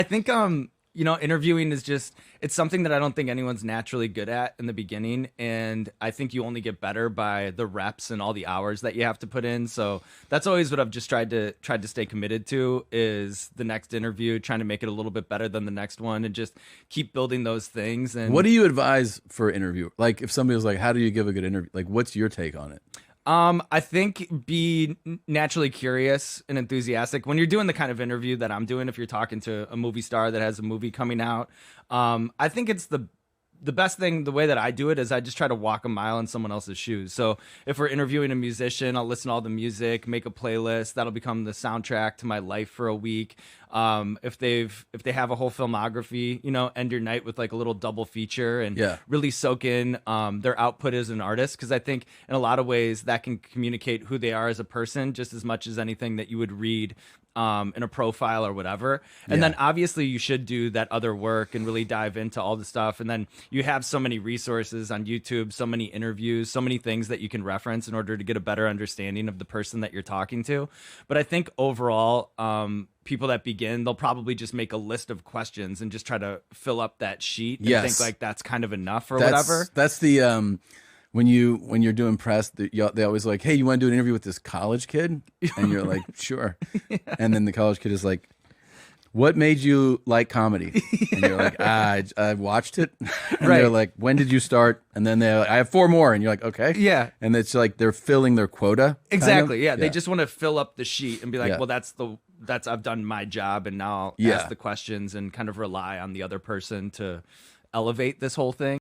I think interviewing is just it's something that I don't think anyone's naturally good at in the beginning, and I think you only get better by the reps and all the hours that you have to put in. So that's always what I've just tried to stay committed to is the next interview, trying to make it a little bit better than the next one and just keep building those things. What And do you advise for an interview? Like, if somebody was like, "How do you give a good interview?" Like, what's your take on it? I think be naturally curious and enthusiastic when you're doing the kind of interview that I'm doing. If you're talking to a movie star that has a movie coming out, I think it's the best thing. The way that I do it is I just try to walk a mile in someone else's shoes. So if we're interviewing a musician, I'll listen to all the music, make a playlist that'll become the soundtrack to my life for a week. If they have a whole filmography, end your night with like a little double feature and Yeah. really soak in their output as an artist, because I think in a lot of ways that can communicate who they are as a person just as much as anything that you would read in a profile or whatever. And Yeah. then obviously you should do that other work and really dive into all the stuff. And then you have so many resources on YouTube, so many interviews, so many things that you can reference in order to get a better understanding of the person that you're talking to. But I think overall, people that begin, they'll probably just make a list of questions and just try to fill up that sheet and think Yes. like that's kind of enough or That's whatever. that's the when you're doing press, they always like, "Hey, you want to do an interview with this college kid?" And you're like, "Sure." And then the college kid is like, "What made you like comedy?" And you're like, I watched it." And they're Right. like, "When did you start?" And then they're like, "I have four more." And you're like, "Okay." Yeah. And it's like they're filling their quota. kind of. Exactly. Yeah. They just want to fill up the sheet and be like, Yeah. well, that's I've done my job and now I'll Yeah. ask the questions and kind of rely on the other person to elevate this whole thing.